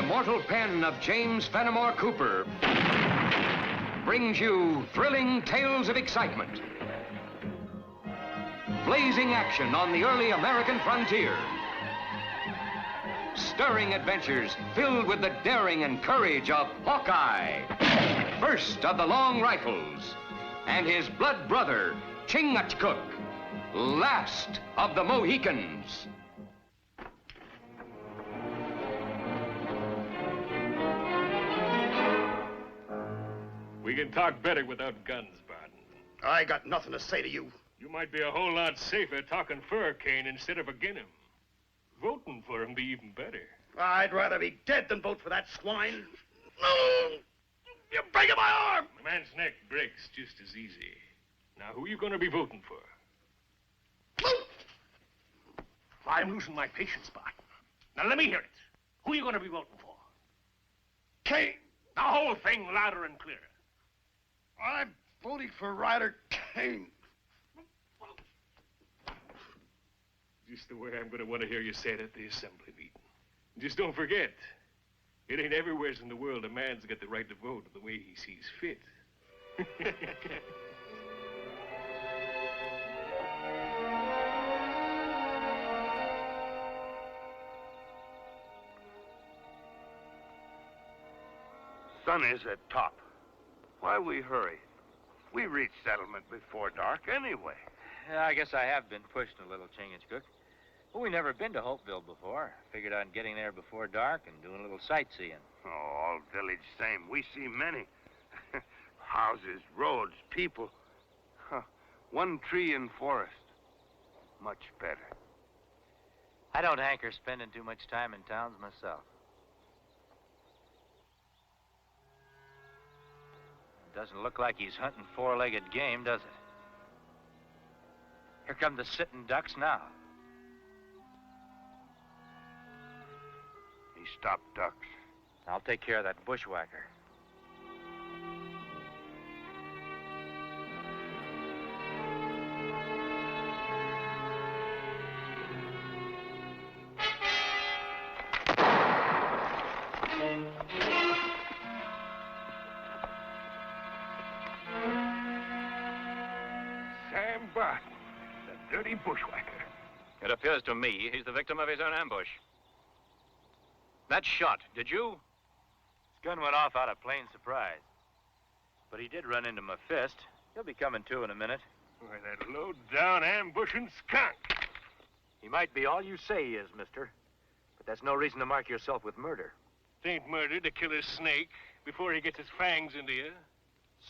immortal pen of James Fenimore Cooper brings you thrilling tales of excitement, blazing action on the early American frontier, stirring adventures filled with the daring and courage of Hawkeye, first of the long rifles, and his blood brother, Chingachgook, last of the Mohicans. We can talk better without guns, Barton. I got nothing to say to you. You might be a whole lot safer talking for Kane instead of against him. Voting for him be even better. I'd rather be dead than vote for that swine. No! You're breaking my arm! A man's neck breaks just as easy. Now, who are you going to be voting for? I'm losing my patience, Barton. Now, let me hear it. Who are you going to be voting for? Kane. The whole thing louder and clearer. I'm voting for Ryder Kane. Just the way I'm going to want to hear you say it at the assembly meeting. Just don't forget, it ain't everywhere in the world a man's got the right to vote the way he sees fit. Sun is at top. Why we hurry? We reach settlement before dark anyway. Yeah, I guess I have been pushed a little, Chingachgook. Well, we never been to Hopeville before. Figured on getting there before dark and doing a little sightseeing. Oh, all village same. We see many. Houses, roads, people. Huh. One tree and forest. Much better. I don't hanker spending too much time in towns myself. It doesn't look like he's hunting four-legged game, does it? Here come the sitting ducks now. He stopped ducks. I'll take care of that bushwhacker. Sam Barton, the dirty bushwhacker. It appears to me he's the victim of his own ambush. That shot, did you? His gun went off out of plain surprise. But he did run into my fist. He'll be coming to in a minute. Why, that low-down ambushing skunk. He might be all you say he is, mister. But that's no reason to mark yourself with murder. It ain't murder to kill a snake before he gets his fangs into you.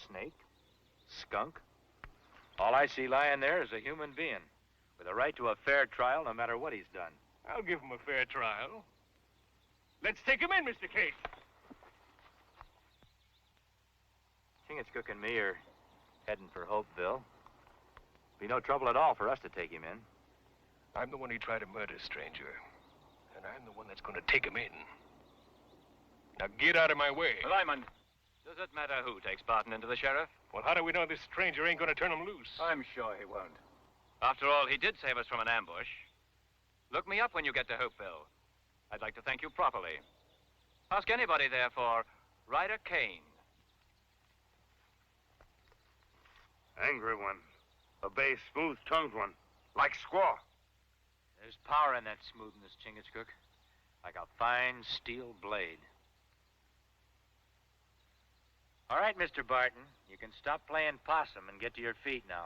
Snake? Skunk? All I see lying there is a human being with a right to a fair trial no matter what he's done. I'll give him a fair trial. Let's take him in, Mr. Kate. Chingachgook and me are heading for Hopeville. Be no trouble at all for us to take him in. I'm the one he tried to murder, stranger. And I'm the one that's going to take him in. Now get out of my way. Lyman, does it matter who takes Barton into the sheriff? Well, how do we know this stranger ain't going to turn him loose? I'm sure he won't. After all, he did save us from an ambush. Look me up when you get to Hopeville. I'd like to thank you properly. Ask anybody there for Ryder Kane. Angry one. A bay, smooth-tongued one. Like squaw. There's power in that smoothness, Chingachgook. Like a fine steel blade. All right, Mr. Barton. You can stop playing possum and get to your feet now.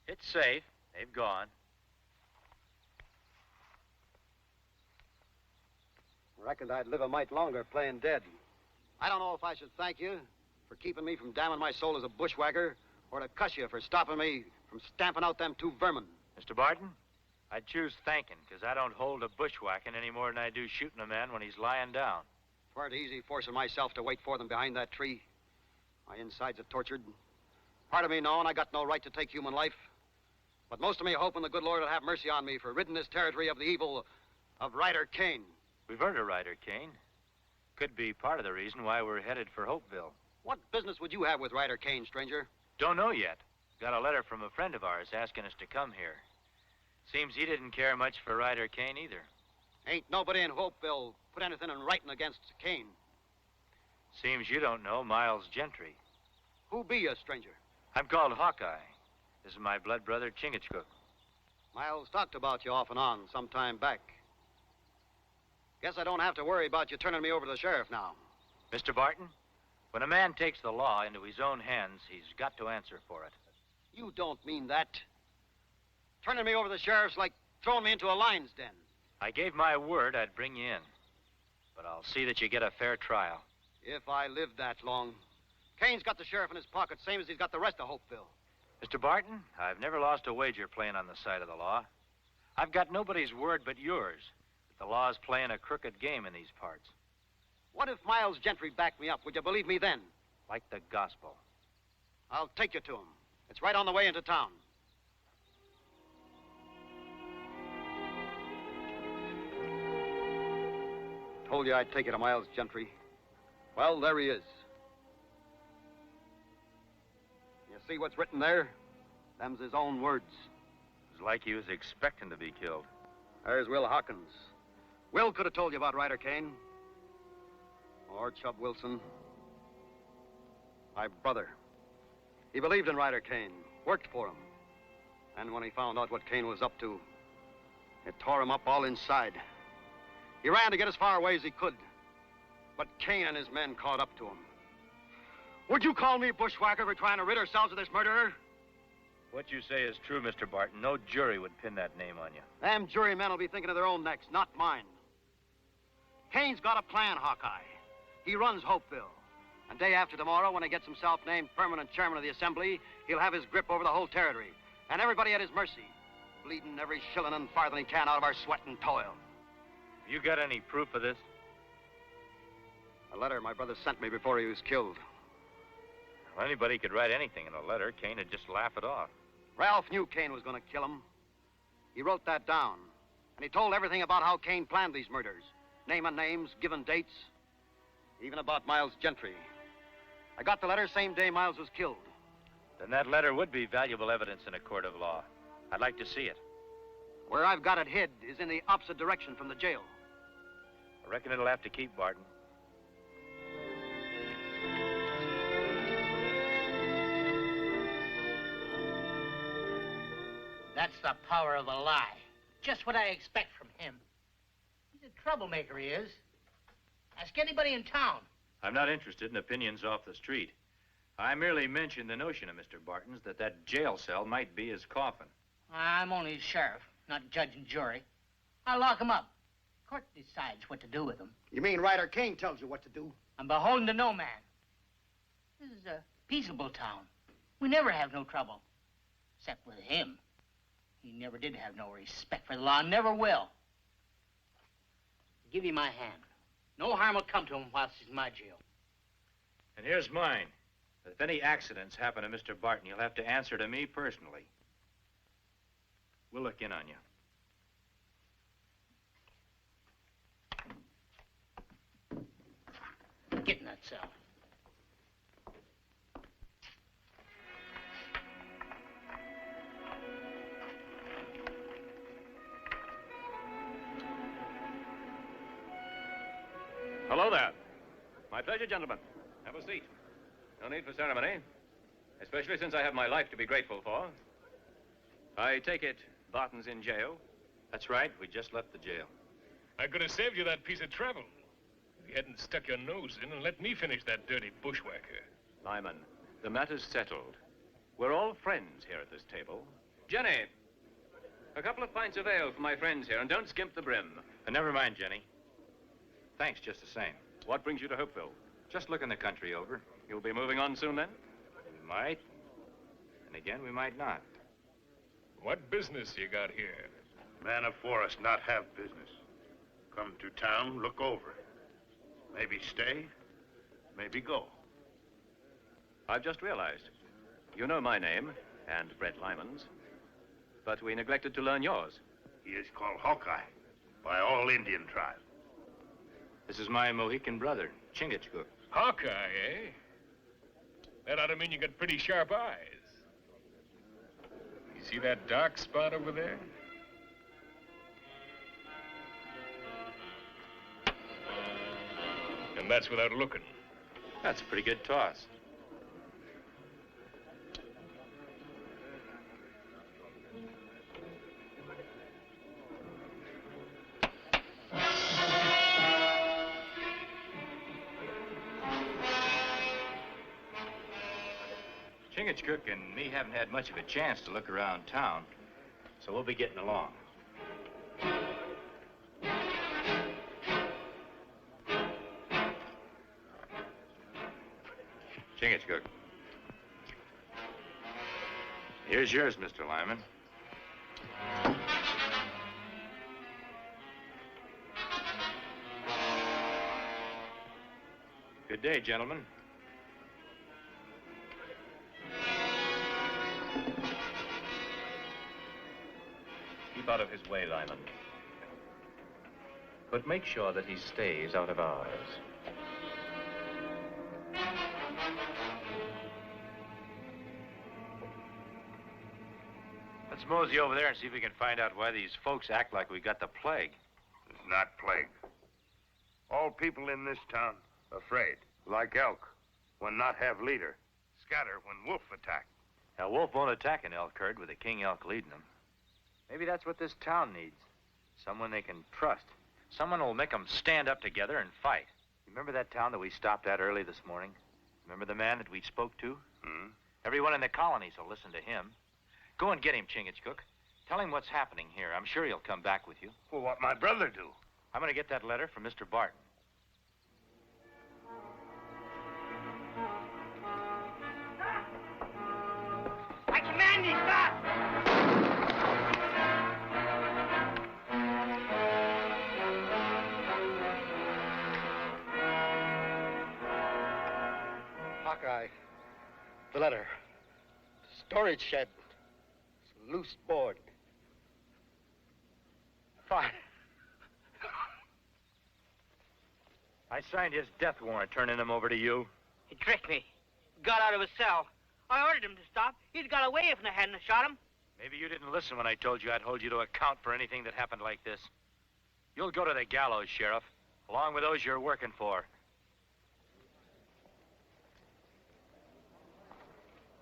It's safe. They've gone. Reckoned I'd live a mite longer playing dead. I don't know if I should thank you for keeping me from damning my soul as a bushwhacker or to cuss you for stopping me from stamping out them two vermin. Mr. Barton, I'd choose thanking, because I don't hold a bushwhacking any more than I do shooting a man when he's lying down. Tweren't easy forcing myself to wait for them behind that tree. My insides are tortured. Part of me knowing I got no right to take human life. But most of me hoping the good Lord will have mercy on me for ridding this territory of the evil of Ryder Kane. We've heard of Ryder Kane. Could be part of the reason why we're headed for Hopeville. What business would you have with Ryder Kane, stranger? Don't know yet. Got a letter from a friend of ours asking us to come here. Seems he didn't care much for Ryder Kane either. Ain't nobody in Hopeville put anything in writing against Kane. Seems you don't know Miles Gentry. Who be you, stranger? I'm called Hawkeye. This is my blood brother, Chingachgook. Miles talked about you off and on some time back. Guess I don't have to worry about you turning me over to the sheriff now. Mr. Barton, when a man takes the law into his own hands, he's got to answer for it. You don't mean that. Turning me over to the sheriff's like throwing me into a lion's den. I gave my word I'd bring you in, but I'll see that you get a fair trial. If I live that long. Kane's got the sheriff in his pocket, same as he's got the rest of Hopeville. Mr. Barton, I've never lost a wager playing on the side of the law. I've got nobody's word but yours that the law's playing a crooked game in these parts. What if Miles Gentry backed me up? Would you believe me then? Like the gospel. I'll take you to him. It's right on the way into town. Told you I'd take you to Miles Gentry. Well, there he is. You see what's written there? Them's his own words. It's like he was expecting to be killed. There's Will Hawkins. Will could have told you about Ryder Kane. Or Chub Wilson. My brother. He believed in Ryder Kane, worked for him. And when he found out what Kane was up to, it tore him up all inside. He ran to get as far away as he could. But Kane and his men caught up to him. Would you call me bushwhacker for trying to rid ourselves of this murderer? What you say is true, Mr. Barton. No jury would pin that name on you. Them jurymen will be thinking of their own necks, not mine. Kane's got a plan, Hawkeye. He runs Hopeville. And day after tomorrow, when he gets himself named permanent chairman of the assembly, he'll have his grip over the whole territory. And everybody at his mercy. Bleeding every shilling and farthing he can out of our sweat and toil. You got any proof of this? A letter my brother sent me before he was killed. Well, anybody could write anything in a letter. Kane would just laugh it off. Ralph knew Kane was going to kill him. He wrote that down. And he told everything about how Kane planned these murders. Naming names, giving dates. Even about Miles Gentry. I got the letter same day Miles was killed. Then that letter would be valuable evidence in a court of law. I'd like to see it. Where I've got it hid is in the opposite direction from the jail. I reckon it'll have to keep, Barton. That's the power of a lie. Just what I expect from him. He's a troublemaker, he is. Ask anybody in town. I'm not interested in opinions off the street. I merely mentioned the notion of Mr. Barton's that jail cell might be his coffin. I'm only his sheriff, not judge and jury. I'll lock him up. Court decides what to do with him. You mean Ryder Kane tells you what to do? I'm beholden to no man. This is a peaceable town. We never have no trouble. Except with him. He never did have no respect for the law, never will. Give you my hand. No harm will come to him whilst he's in my jail. And here's mine. If any accidents happen to Mr. Barton, you'll have to answer to me personally. We'll look in on you. Get in that cell. Hello there. My pleasure, gentlemen. Have a seat. No need for ceremony, especially since I have my life to be grateful for. I take it Barton's in jail? That's right. We just left the jail. I could have saved you that piece of travel if you hadn't stuck your nose in and let me finish that dirty bushwhacker. Lyman, the matter's settled. We're all friends here at this table. Jenny, a couple of pints of ale for my friends here, and don't skimp the brim. Never mind, Jenny. Thanks just the same. What brings you to Hopeville? Just looking the country over. You'll be moving on soon, then? We might. And again, we might not. What business you got here? Man of forest not have business. Come to town, look over it. Maybe stay, maybe go. I've just realized. You know my name, and Brett Lyman's. But we neglected to learn yours. He is called Hawkeye by all Indian tribes. This is my Mohican brother, Chingachgook. Hawkeye, eh? That ought to mean you got pretty sharp eyes. You see that dark spot over there? And that's without looking. That's a pretty good toss. Chingachgook and me haven't had much of a chance to look around town, so we'll be getting along. Chingachgook. Here's yours, Mr. Lyman. Good day, gentlemen. Keep out of his way, Lyman. But make sure that he stays out of ours. Let's mosey over there and see if we can find out why these folks act like we got the plague. It's not plague. All people in this town afraid, like elk, when not have leader. Scatter when wolf attack. A wolf won't attack an elk herd with a king elk leading them. Maybe that's what this town needs. Someone they can trust. Someone who'll make them stand up together and fight. Remember that town that we stopped at early this morning? Remember the man that we spoke to? Everyone in the colonies will listen to him. Go and get him, Chingachgook. Tell him what's happening here. I'm sure he'll come back with you. Well, what my brother do? I'm going to get that letter from Mr. Barton. I command you, stop! Hawkeye, the letter. Storage shed. Loose board. Fine. I signed his death warrant turning him over to you. He tricked me. Got out of his cell. I ordered him to stop. He'd got away if I hadn't shot him. Maybe you didn't listen when I told you I'd hold you to account for anything that happened like this. You'll go to the gallows, Sheriff, along with those you're working for.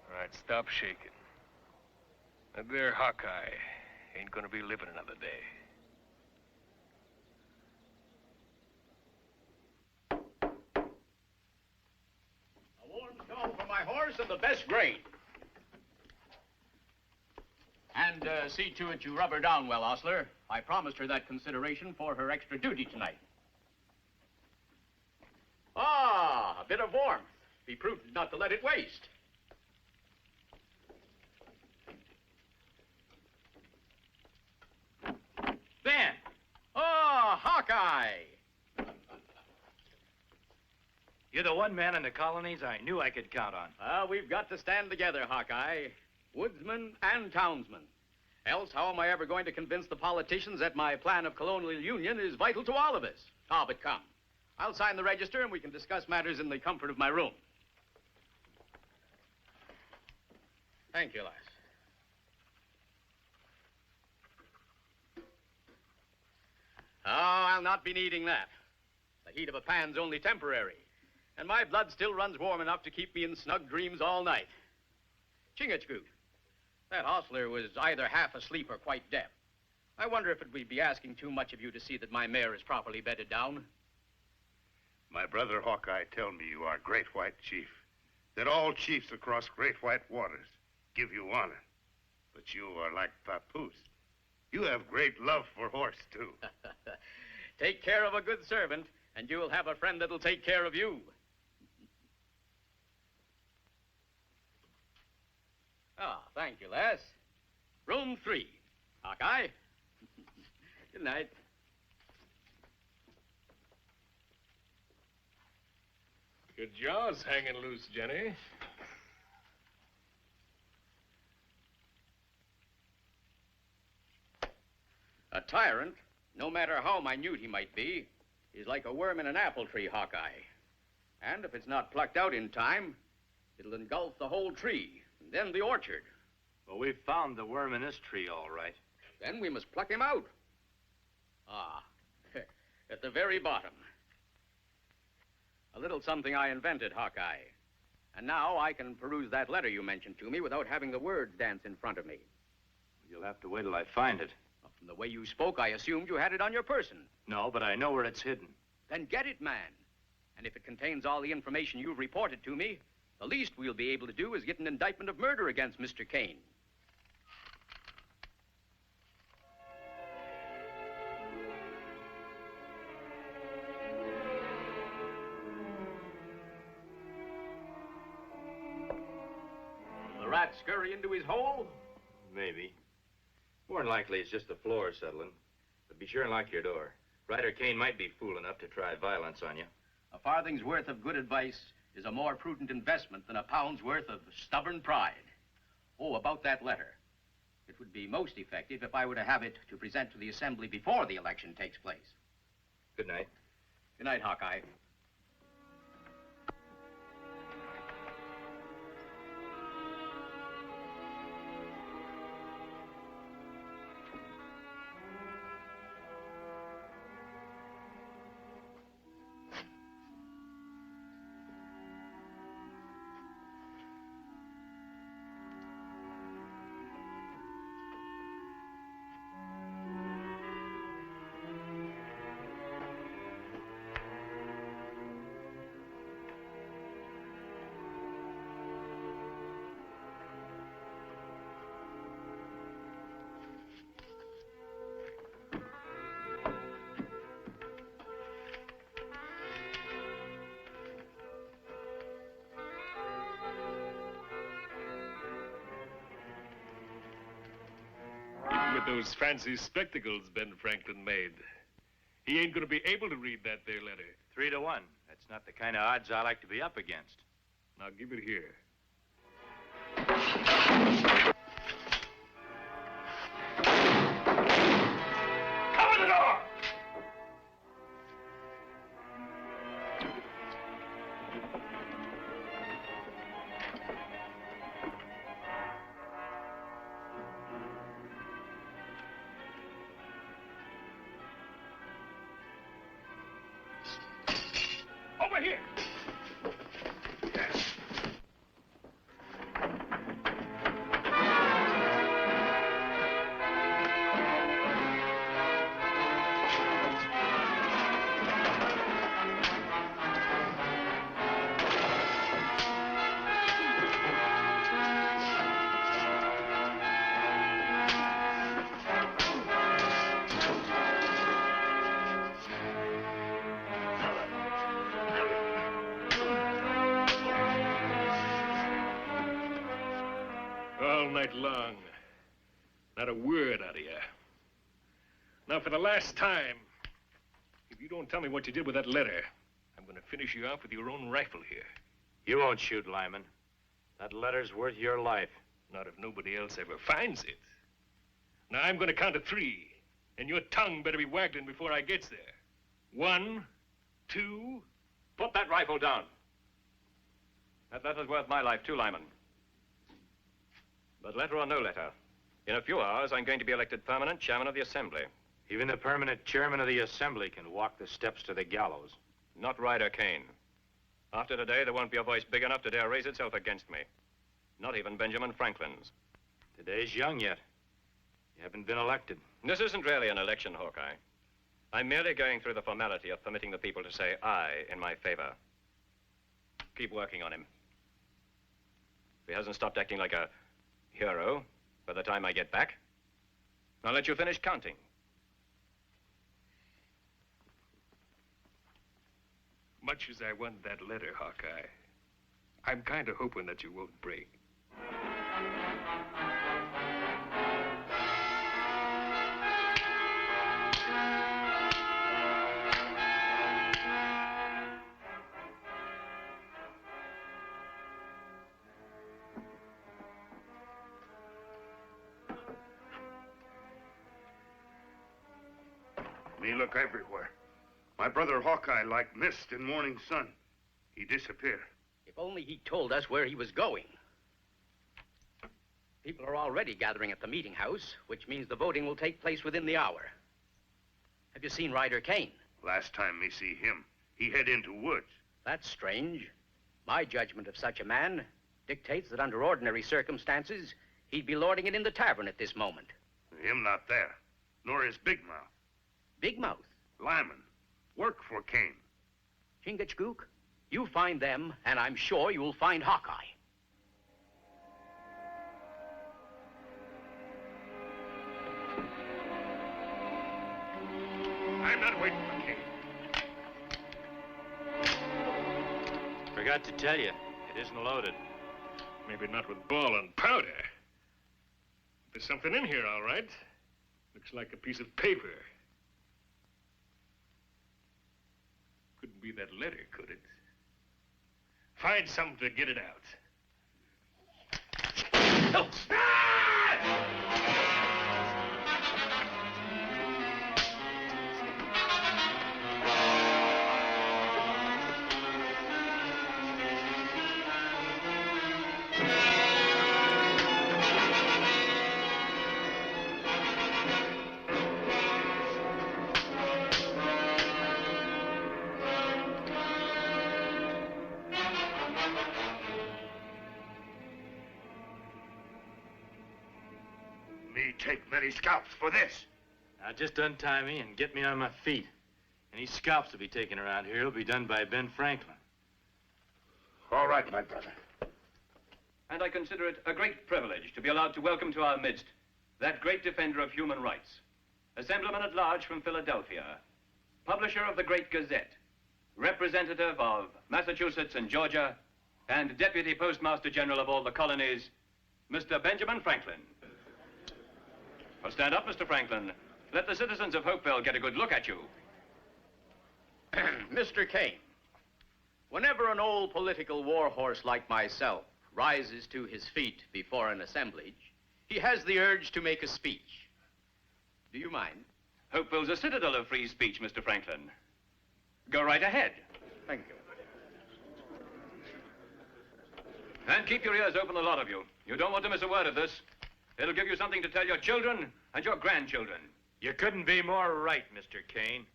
All right, stop shaking. That there Hawkeye ain't gonna be living another day. A warm stone for my horse and the best grain. And see to it you rub her down well, ostler. I promised her that consideration for her extra duty tonight. Ah, a bit of warmth. Be prudent not to let it waste. Ben! Oh, Hawkeye! You're the one man in the colonies I knew I could count on. We've got to stand together, Hawkeye. Woodsman and townsman. Else, how am I ever going to convince the politicians that my plan of colonial union is vital to all of us? Ah, but come. I'll sign the register and we can discuss matters in the comfort of my room. Thank you, lass. Oh, I'll not be needing that. The heat of a pan's only temporary, and my blood still runs warm enough to keep me in snug dreams all night. Chingachgook, that hostler was either half asleep or quite deaf. I wonder if it would be asking too much of you to see that my mare is properly bedded down. My brother Hawkeye tell me you are Great White Chief, that all chiefs across Great White Waters give you honor. But you are like Papoose. You have great love for horse, too. Take care of a good servant, and you'll have a friend that'll take care of you. Ah, thank you, lass. Room 3. Hawkeye. Good night. Good jaws hanging loose, Jenny. A tyrant, no matter how minute he might be, is like a worm in an apple tree, Hawkeye. And if it's not plucked out in time, it'll engulf the whole tree, and then the orchard. Well, we've found the worm in this tree, all right. Then we must pluck him out. Ah, at the very bottom. A little something I invented, Hawkeye. And now I can peruse that letter you mentioned to me without having the words dance in front of me. You'll have to wait till I find it. Well, from the way you spoke, I assumed you had it on your person. No, but I know where it's hidden. Then get it, man. And if it contains all the information you've reported to me, the least we'll be able to do is get an indictment of murder against Mr. Kane. Will the rat scurry into his hole? Maybe. More than likely, it's just the floor settling. But be sure and lock your door. Ryder Kane might be fool enough to try violence on you. A farthing's worth of good advice is a more prudent investment than a pound's worth of stubborn pride. Oh, about that letter. It would be most effective if I were to have it to present to the Assembly before the election takes place. Good night. Good night, Hawkeye. With those fancy spectacles Ben Franklin made, he ain't gonna be able to read that there letter. 3 to 1. That's not the kind of odds I like to be up against. Now give it here. Cover the door! Over here! Yes. All night long. Not a word out of you. Now, for the last time, if you don't tell me what you did with that letter, I'm going to finish you off with your own rifle here. You won't shoot, Lyman. That letter's worth your life. Not if nobody else ever finds it. Now, I'm going to count to 3, and your tongue better be waggling before I gets there. 1, 2... Put that rifle down. That letter's worth my life, too, Lyman. But letter or no letter, in a few hours, I'm going to be elected permanent chairman of the Assembly. Even the permanent chairman of the Assembly can walk the steps to the gallows. Not Ryder Kane. After today, there won't be a voice big enough to dare raise itself against me. Not even Benjamin Franklin's. Today's young yet. You haven't been elected. This isn't really an election, Hawkeye. I'm merely going through the formality of permitting the people to say aye in my favor. Keep working on him. If he hasn't stopped acting like a hero by the time I get back, I'll let you finish counting. Much as I want that letter, Hawkeye, I'm kind of hoping that you won't break. Me look everywhere. My brother Hawkeye like mist in morning sun. He disappear. If only he told us where he was going. People are already gathering at the meeting house, which means the voting will take place within the hour. Have you seen Ryder Kane? Last time me see him, he head into woods. That's strange. My judgment of such a man dictates that under ordinary circumstances, he'd be lording it in the tavern at this moment. Him not there, nor his Big Mouth. Big Mouth? Lyman, work for Kane. Chingachgook, you find them, and I'm sure you'll find Hawkeye. I'm not waiting for Kane. Forgot to tell you, it isn't loaded. Maybe not with ball and powder. There's something in here, all right. Looks like a piece of paper. Couldn't be that letter, could it? Find something to get it out. Oh. Me take many scalps for this. Now just untie me and get me on my feet. Any scalps to be taken around here will be done by Ben Franklin. All right, my brother. And I consider it a great privilege to be allowed to welcome to our midst that great defender of human rights, Assemblyman at Large from Philadelphia, publisher of the Great Gazette, representative of Massachusetts and Georgia, and Deputy Postmaster General of all the colonies, Mr. Benjamin Franklin. Well, stand up, Mr. Franklin. Let the citizens of Hopeville get a good look at you. Mr. Kane, whenever an old political warhorse like myself rises to his feet before an assemblage, he has the urge to make a speech. Do you mind? Hopeville's a citadel of free speech, Mr. Franklin. Go right ahead. Thank you. And keep your ears open, the lot of you. You don't want to miss a word of this. It'll give you something to tell your children and your grandchildren. You couldn't be more right, Mr. Kane.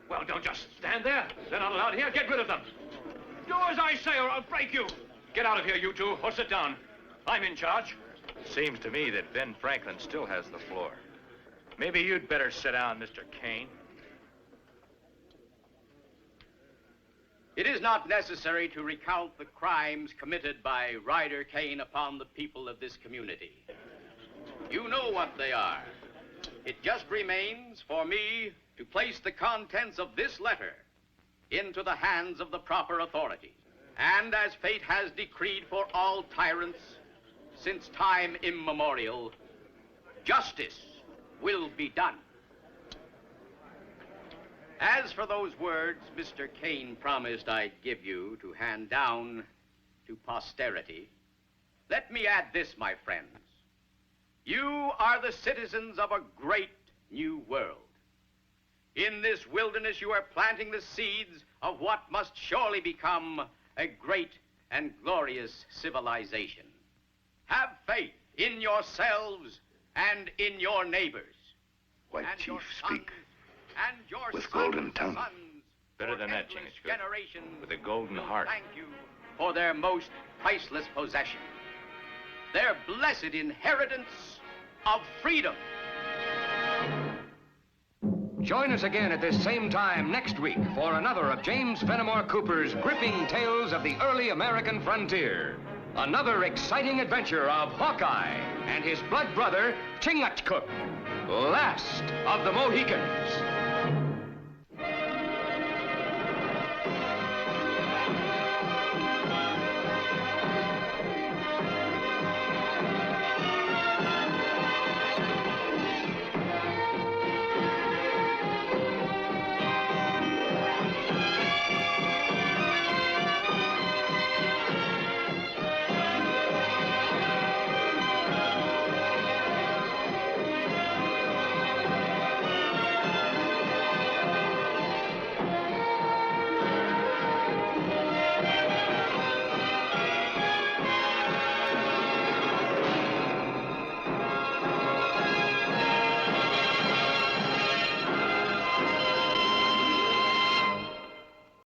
Well, don't just stand there. They're not allowed here. Get rid of them. Do as I say or I'll break you. Get out of here, you two, or sit down. I'm in charge. Seems to me that Ben Franklin still has the floor. Maybe you'd better sit down, Mr. Kane. It is not necessary to recount the crimes committed by Ryder Kane upon the people of this community. You know what they are. It just remains for me to place the contents of this letter into the hands of the proper authorities. And as fate has decreed for all tyrants since time immemorial, justice will be done. As for those words Mr. Kane promised I'd give you to hand down to posterity, let me add this, my friends. You are the citizens of a great new world. In this wilderness, you are planting the seeds of what must surely become a great and glorious civilization. Have faith in yourselves and in your neighbors. White and Chief, your sons speak. And your with sons' golden tongue. sons Better than for that, endless Chingachgook. generations With a golden will heart. Thank you for their most priceless possession, their blessed inheritance of freedom. Join us again at this same time next week for another of James Fenimore Cooper's gripping tales of the early American frontier. Another exciting adventure of Hawkeye and his blood brother, Chingachgook, last of the Mohicans.